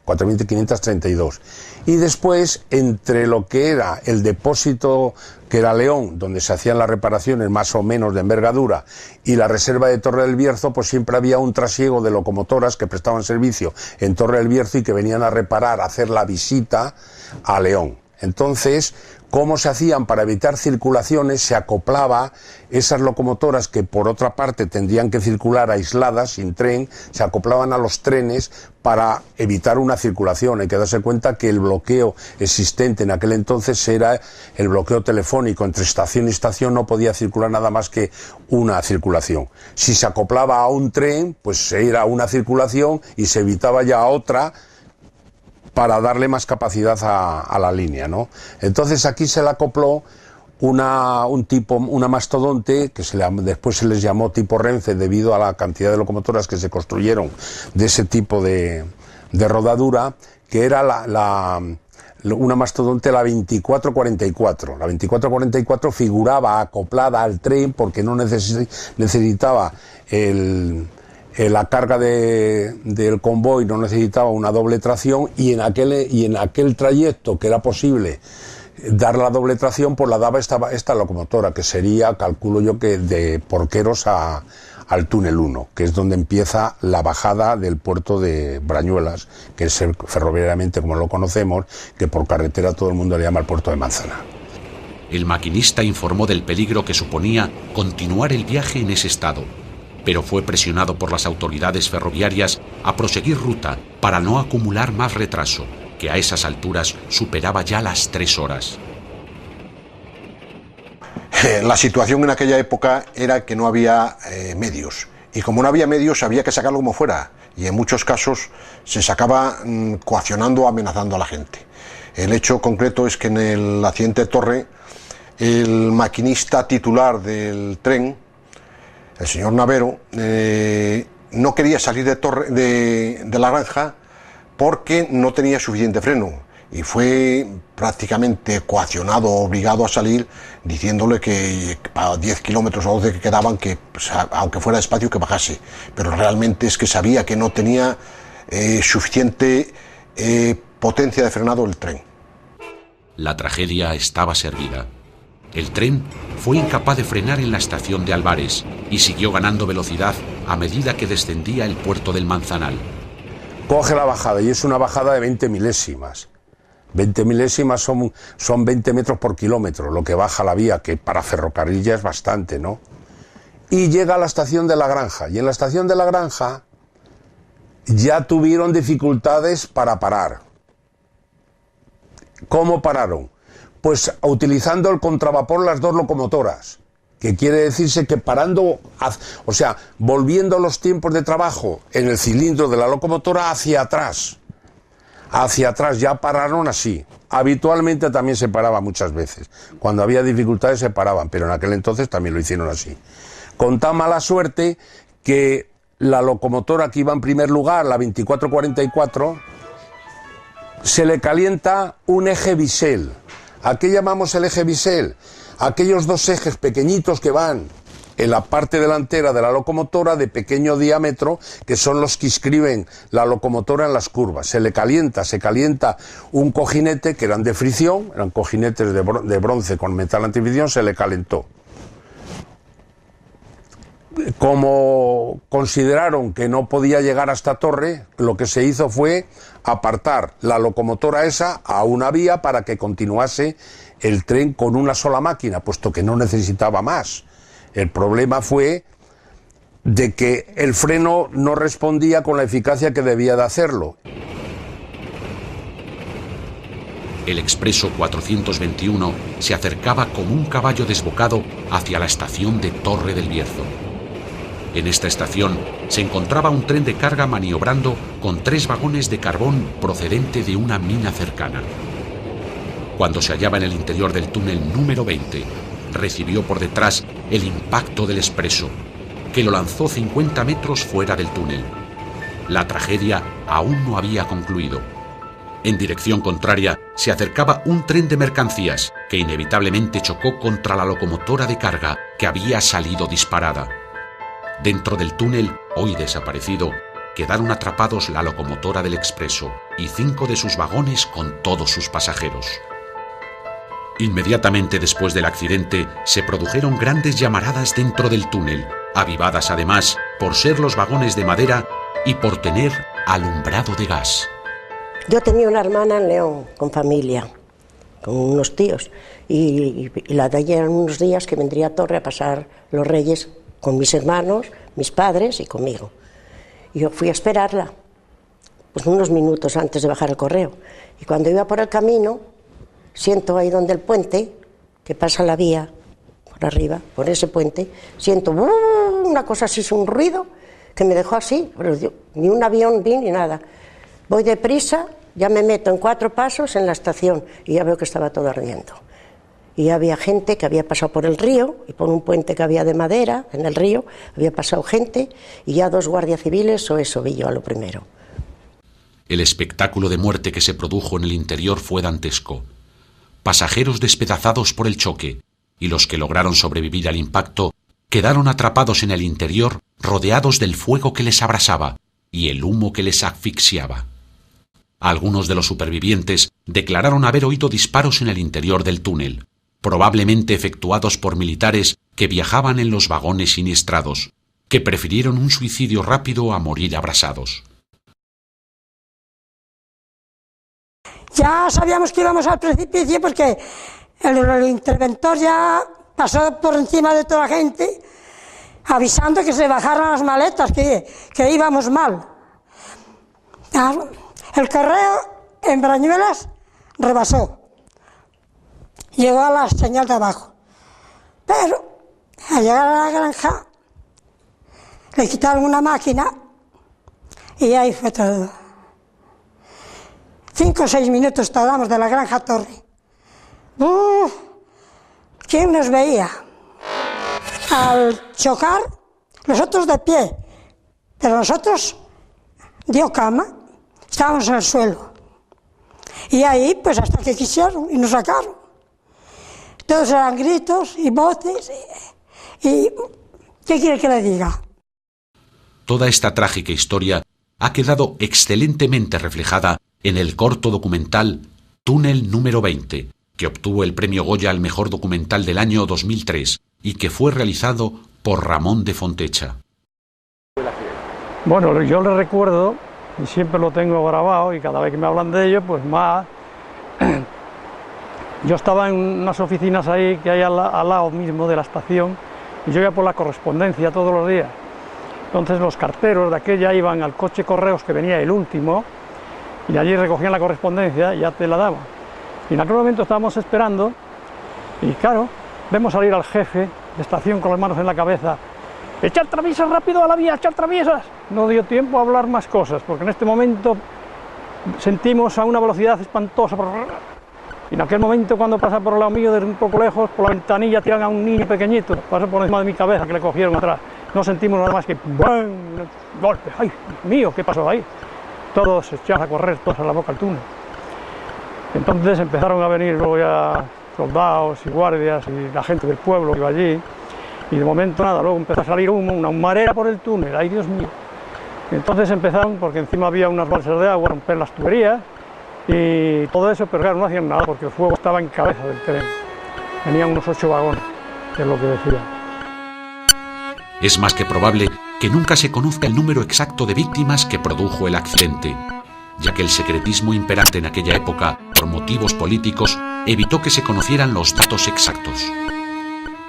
[SPEAKER 4] 4532. Y después, entre lo que era el depósito, que era León, donde se hacían las reparaciones más o menos de envergadura, y la reserva de Torre del Bierzo, pues siempre había un trasiego de locomotoras que prestaban servicio en Torre del Bierzo y que venían a reparar, a hacer la visita a León. Entonces, ¿cómo se hacían para evitar circulaciones? Se acoplaba esas locomotoras que por otra parte tendrían que circular aisladas, sin tren, se acoplaban a los trenes para evitar una circulación. Hay que darse cuenta que el bloqueo existente en aquel entonces era el bloqueo telefónico. Entre estación y estación no podía circular nada más que una circulación. Si se acoplaba a un tren, pues era una circulación y se evitaba ya otra, para darle más capacidad a la línea, ¿no? Entonces aquí se le acopló una mastodonte, que después se les llamó tipo Renfe debido a la cantidad de locomotoras que se construyeron de ese tipo de rodadura, que era una mastodonte, la 2444. La 2444 figuraba acoplada al tren porque no necesitaba la carga del convoy, no necesitaba una doble tracción, y en aquel trayecto que era posible dar la doble tracción, pues la daba esta locomotora, que sería, calculo yo, que de Porqueros al túnel 1, que es donde empieza la bajada del puerto de Brañuelas, que es ferroviariamente como lo conocemos, que por carretera todo el mundo le llama el puerto de Manzana.
[SPEAKER 3] El maquinista informó del peligro que suponía continuar el viaje en ese estado, pero fue presionado por las autoridades ferroviarias a proseguir ruta para no acumular más retraso, que a esas alturas superaba ya las 3 horas.
[SPEAKER 5] La situación en aquella época era que no había medios, y como no había medios había que sacarlo como fuera, y en muchos casos se sacaba coaccionando o amenazando a la gente. El hecho concreto es que en el accidente de Torre, el maquinista titular del tren el señor Navero no quería salir de la granja porque no tenía suficiente freno y fue prácticamente coaccionado, obligado a salir, diciéndole que a 10 kilómetros o 12 que quedaban, que pues, aunque fuera despacio, que bajase. Pero realmente es que sabía que no tenía suficiente potencia de frenado el tren.
[SPEAKER 3] La tragedia estaba servida. El tren fue incapaz de frenar en la estación de Albares y siguió ganando velocidad a medida que descendía el puerto del Manzanal.
[SPEAKER 4] Coge la bajada y es una bajada de 20 milésimas. 20 milésimas son 20 metros por kilómetro, lo que baja la vía, que para ferrocarril ya es bastante, ¿no? Y llega a la estación de La Granja, y en la estación de La Granja ya tuvieron dificultades para parar. ¿Cómo pararon? Pues utilizando el contravapor las dos locomotoras, que quiere decirse que parando, o sea, volviendo los tiempos de trabajo en el cilindro de la locomotora hacia atrás, ya pararon así. Habitualmente también se paraba muchas veces, cuando había dificultades se paraban, pero en aquel entonces también lo hicieron así. Con tan mala suerte que la locomotora que iba en primer lugar, la 2444, se le calienta un eje bisel. ¿A qué llamamos el eje bisel? Aquellos dos ejes pequeñitos que van en la parte delantera de la locomotora de pequeño diámetro, que son los que inscriben la locomotora en las curvas. Se calienta un cojinete, que eran de fricción, eran cojinetes de bronce con metal antifricción, se le calentó. Como consideraron que no podía llegar hasta Torre, lo que se hizo fue apartar la locomotora esa a una vía para que continuase el tren con una sola máquina, puesto que no necesitaba más. El problema fue de que el freno no respondía con la eficacia que debía de hacerlo.
[SPEAKER 3] El expreso 421 se acercaba como un caballo desbocado hacia la estación de Torre del Bierzo. En esta estación se encontraba un tren de carga maniobrando con 3 vagones de carbón procedente de una mina cercana. Cuando se hallaba en el interior del túnel número 20, recibió por detrás el impacto del expreso, que lo lanzó 50 metros fuera del túnel. La tragedia aún no había concluido. En dirección contraria se acercaba un tren de mercancías que inevitablemente chocó contra la locomotora de carga que había salido disparada. Dentro del túnel, hoy desaparecido, quedaron atrapados la locomotora del expreso y 5 de sus vagones con todos sus pasajeros. Inmediatamente después del accidente se produjeron grandes llamaradas dentro del túnel, avivadas además por ser los vagones de madera y por tener alumbrado de gas.
[SPEAKER 6] Yo tenía una hermana en León, con familia, con unos tíos, y la de allí eran unos días que vendría a Torre a pasar los Reyes con mis hermanos, mis padres y conmigo. Y yo fui a esperarla, pues unos minutos antes de bajar el correo. Y cuando iba por el camino, siento ahí donde el puente, que pasa la vía, por arriba, por ese puente, siento una cosa así, un ruido, que me dejó así, pero yo, ni un avión vi ni nada. Voy deprisa, ya me meto en 4 pasos en la estación y ya veo que estaba todo ardiendo. Y había gente que había pasado por el río y por un puente que había de madera en el río, había pasado gente y ya 2 guardias civiles o eso vi yo a lo primero.
[SPEAKER 3] El espectáculo de muerte que se produjo en el interior fue dantesco. Pasajeros despedazados por el choque y los que lograron sobrevivir al impacto quedaron atrapados en el interior, rodeados del fuego que les abrasaba y el humo que les asfixiaba. Algunos de los supervivientes declararon haber oído disparos en el interior del túnel, probablemente efectuados por militares que viajaban en los vagones siniestrados, que prefirieron un suicidio rápido a morir abrasados.
[SPEAKER 7] Ya sabíamos que íbamos al precipicio porque el interventor ya pasó por encima de toda la gente avisando que se bajaran las maletas, que íbamos mal. El correo en Brañuelas rebasó. Llegó a la señal de abajo. Pero al llegar a la granja le quitaron una máquina y ahí fue todo. 5 o 6 minutos tardamos de la granja a Torre. ¿Quién nos veía? Al chocar los otros de pie, pero nosotros dio cama, estábamos en el suelo. Y ahí, pues hasta que quisieron y nos sacaron. Todos eran gritos y voces y ¿qué quiere que le diga?
[SPEAKER 3] Toda esta trágica historia ha quedado excelentemente reflejada en el corto documental Túnel número 20, que obtuvo el premio Goya al mejor documental del año 2003 y que fue realizado por Ramón de Fontecha.
[SPEAKER 8] Bueno, yo le recuerdo, y siempre lo tengo grabado, y cada vez que me hablan de ello, pues más. Yo estaba en unas oficinas ahí que hay al lado mismo de la estación, y yo iba por la correspondencia todos los días. Entonces los carteros de aquella iban al coche correos que venía el último, y allí recogían la correspondencia y ya te la daban. Y en aquel momento estábamos esperando, y claro, vemos salir al jefe de estación con las manos en la cabeza. ¡Echar traviesas rápido a la vía! ¡Echar traviesas! No dio tiempo a hablar más cosas, porque en este momento sentimos a una velocidad espantosa. Y en aquel momento, cuando pasa por el lado mío, desde un poco lejos, por la ventanilla tiran a un niño pequeñito, pasa por encima de mi cabeza, que le cogieron atrás. No sentimos nada más que ¡bum! Golpe. ¡Ay, Dios mío! ¿Qué pasó ahí? Todos se echaron a correr, todos a la boca del túnel. Entonces empezaron a venir luego ya soldados y guardias y la gente del pueblo que iba allí. Y de momento nada, luego empezó a salir humo, una humarera por el túnel, ¡ay Dios mío! Entonces empezaron, porque encima había unas balsas de agua, a romper las tuberías y todo eso, pero claro, no hacían nada porque el fuego estaba en cabeza del tren. Tenían unos 8 vagones, que es lo que decían.
[SPEAKER 3] Es más que probable que nunca se conozca el número exacto de víctimas que produjo el accidente, ya que el secretismo imperante en aquella época, por motivos políticos, evitó que se conocieran los datos exactos.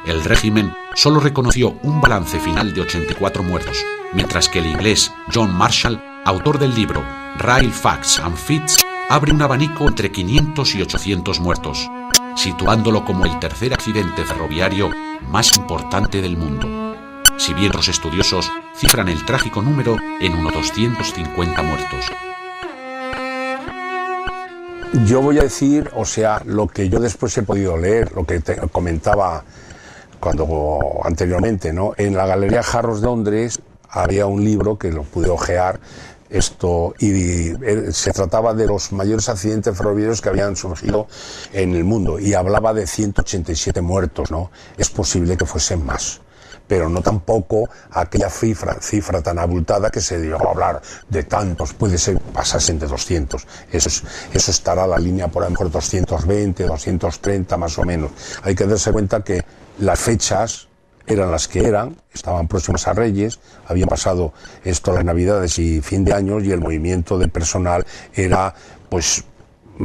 [SPEAKER 3] El régimen solo reconoció un balance final de 84 muertos, mientras que el inglés John Marshall, autor del libro Rail Facts and Feats, abre un abanico entre 500 y 800 muertos, situándolo como el tercer accidente ferroviario más importante del mundo, si bien los estudiosos cifran el trágico número en unos 250 muertos.
[SPEAKER 4] Yo voy a decir, o sea, lo que yo después he podido leer, lo que te comentaba anteriormente, ¿no? En la Galería Jarros de Londres había un libro que lo pude ojear, y se trataba de los mayores accidentes ferroviarios que habían surgido en el mundo y hablaba de 187 muertos, ¿no? Es posible que fuesen más, pero no tampoco aquella cifra tan abultada que se llegó a hablar de tantos, puede ser pasasen de 200, eso estará a la línea por a lo mejor 220, 230 más o menos. Hay que darse cuenta que las fechas eran las que eran, estaban próximas a Reyes, habían pasado esto las Navidades y fin de año y el movimiento de personal era pues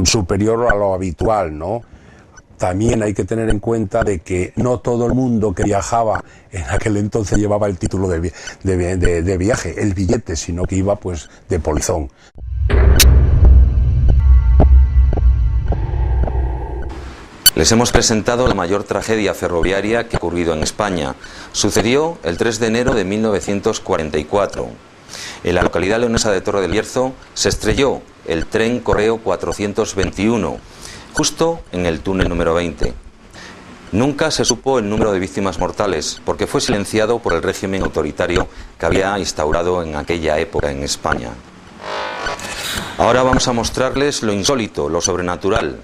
[SPEAKER 4] superior a lo habitual, ¿no? También hay que tener en cuenta de que no todo el mundo que viajaba en aquel entonces llevaba el título de viaje, el billete, sino que iba pues de polizón.
[SPEAKER 1] Les hemos presentado la mayor tragedia ferroviaria que ha ocurrido en España. Sucedió el 3 de enero de 1944. En la localidad leonesa de Torre del Bierzo se estrelló el tren Correo 421, justo en el túnel número 20. Nunca se supo el número de víctimas mortales, porque fue silenciado por el régimen autoritario que había instaurado en aquella época en España. Ahora vamos a mostrarles lo insólito, lo sobrenatural.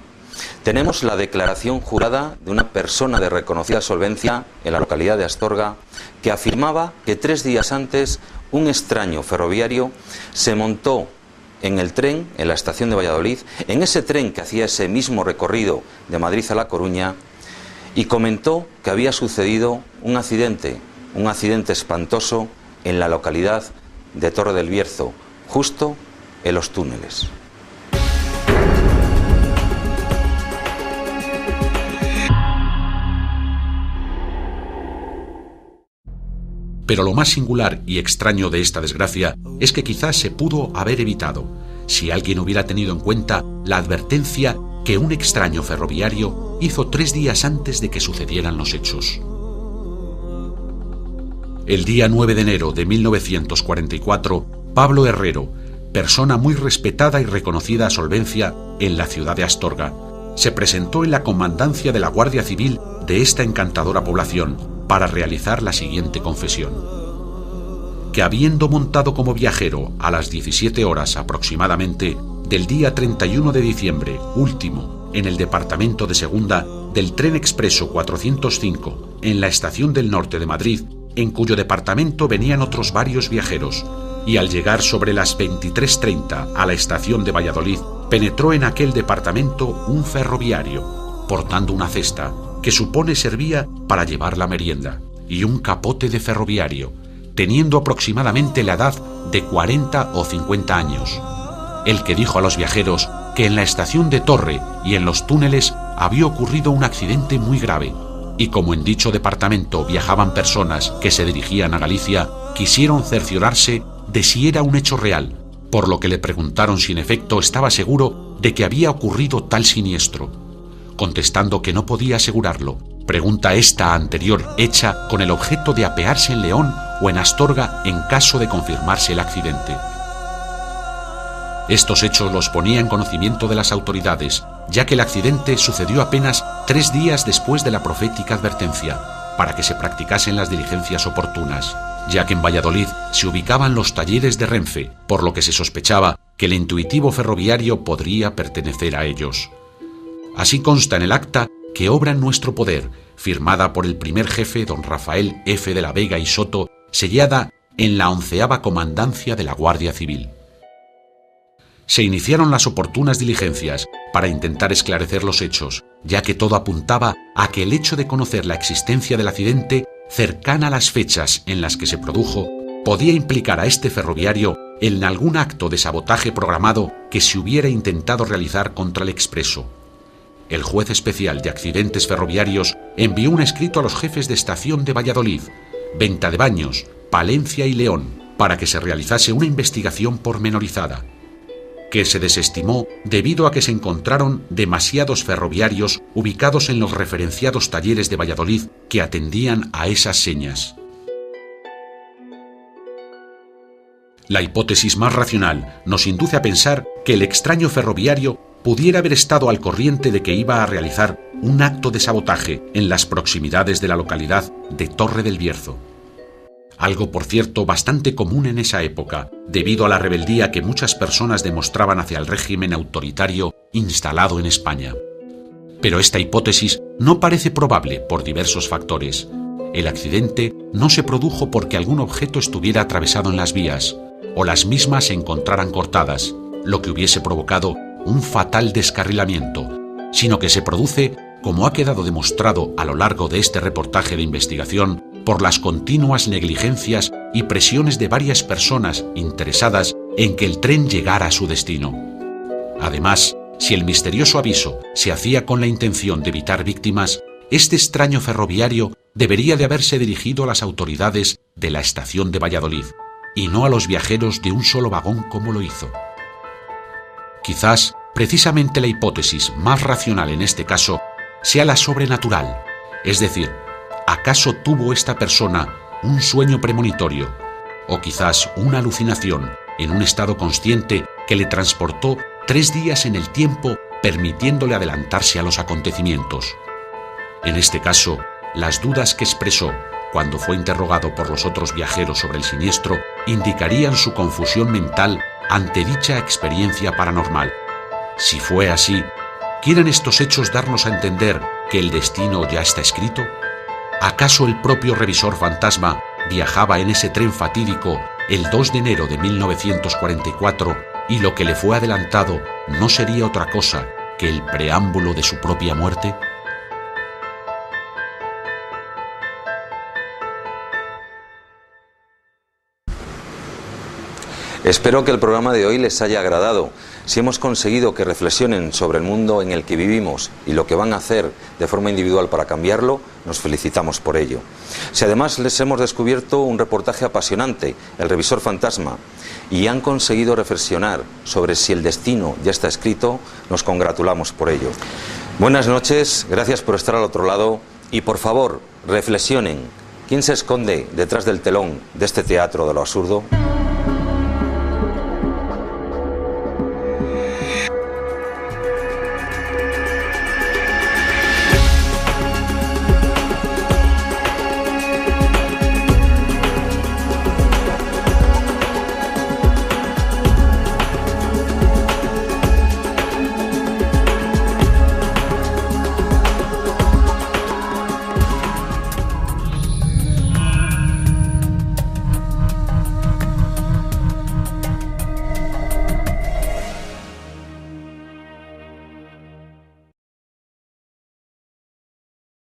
[SPEAKER 1] Tenemos la declaración jurada de una persona de reconocida solvencia en la localidad de Astorga que afirmaba que 3 días antes un extraño ferroviario se montó en el tren, en la estación de Valladolid, en ese tren que hacía ese mismo recorrido de Madrid a La Coruña, y comentó que había sucedido un accidente espantoso en la localidad de Torre del Bierzo, justo en los túneles.
[SPEAKER 3] Pero lo más singular y extraño de esta desgracia es que quizás se pudo haber evitado si alguien hubiera tenido en cuenta la advertencia que un extraño ferroviario hizo 3 días antes de que sucedieran los hechos. El día 9 de enero de 1944, Pablo Herrero, persona muy respetada y reconocida a solvencia en la ciudad de Astorga, se presentó en la comandancia de la Guardia Civil de esta encantadora población para realizar la siguiente confesión. que habiendo montado como viajero a las 17 horas aproximadamente del día 31 de diciembre último en el departamento de Segunda del tren expreso 405 en la estación del norte de Madrid, en cuyo departamento venían otros varios viajeros, y al llegar sobre las 23:30 a la estación de Valladolid, penetró en aquel departamento un ferroviario, portando una cesta, que supone servía para llevar la merienda, y un capote de ferroviario, teniendo aproximadamente la edad de 40 o 50 años, el que dijo a los viajeros que en la estación de Torre y en los túneles había ocurrido un accidente muy grave, y como en dicho departamento viajaban personas que se dirigían a Galicia, quisieron cerciorarse de si era un hecho real, por lo que le preguntaron si en efecto estaba seguro de que había ocurrido tal siniestro. Contestando que no podía asegurarlo, pregunta esta anterior hecha con el objeto de apearse en León o en Astorga en caso de confirmarse el accidente. Estos hechos los ponía en conocimiento de las autoridades, ya que el accidente sucedió apenas 3 días después de la profética advertencia, para que se practicasen las diligencias oportunas, ya que en Valladolid se ubicaban los talleres de Renfe, por lo que se sospechaba que el intuitivo ferroviario podría pertenecer a ellos. Así consta en el acta que obra en nuestro poder, firmada por el primer jefe don Rafael F. de la Vega y Soto, sellada en la 11ª Comandancia de la Guardia Civil. Se iniciaron las oportunas diligencias para intentar esclarecer los hechos, ya que todo apuntaba a que el hecho de conocer la existencia del accidente cercana a las fechas en las que se produjo podía implicar a este ferroviario en algún acto de sabotaje programado que se hubiera intentado realizar contra el expreso. El juez especial de accidentes ferroviarios envió un escrito a los jefes de estación de Valladolid, Ventadebaños, Palencia y León para que se realizase una investigación pormenorizada, que se desestimó debido a que se encontraron demasiados ferroviarios ubicados en los referenciados talleres de Valladolid que atendían a esas señas. La hipótesis más racional nos induce a pensar que el extraño ferroviario pudiera haber estado al corriente de que iba a realizar un acto de sabotaje en las proximidades de la localidad de Torre del Bierzo. Algo, por cierto, bastante común en esa época, debido a la rebeldía que muchas personas demostraban hacia el régimen autoritario instalado en España. Pero esta hipótesis no parece probable por diversos factores. El accidente no se produjo porque algún objeto estuviera atravesado en las vías, o las mismas se encontraran cortadas, lo que hubiese provocado un fatal descarrilamiento, sino que se produce, como ha quedado demostrado a lo largo de este reportaje de investigación, por las continuas negligencias y presiones de varias personas interesadas en que el tren llegara a su destino. Además, si el misterioso aviso se hacía con la intención de evitar víctimas, este extraño ferroviario debería de haberse dirigido a las autoridades de la estación de Valladolid, y no a los viajeros de un solo vagón como lo hizo. Quizás, precisamente la hipótesis más racional en este caso sea la sobrenatural, es decir, ¿acaso tuvo esta persona un sueño premonitorio o quizás una alucinación en un estado consciente que le transportó 3 días en el tiempo, permitiéndole adelantarse a los acontecimientos? En este caso, las dudas que expresó cuando fue interrogado por los otros viajeros sobre el siniestro indicarían su confusión mental ante dicha experiencia paranormal. Si fue así, ¿quieren estos hechos darnos a entender que el destino ya está escrito? ¿Acaso el propio revisor fantasma viajaba en ese tren fatídico el 2 de enero de 1944 y lo que le fue adelantado no sería otra cosa que el preámbulo de su propia muerte?
[SPEAKER 1] Espero que el programa de hoy les haya agradado. Si hemos conseguido que reflexionen sobre el mundo en el que vivimos y lo que van a hacer de forma individual para cambiarlo, nos felicitamos por ello. Si además les hemos descubierto un reportaje apasionante, El revisor fantasma, y han conseguido reflexionar sobre si el destino ya está escrito, nos congratulamos por ello. Buenas noches, gracias por estar al otro lado y por favor, reflexionen. ¿Quién se esconde detrás del telón de este teatro de lo absurdo?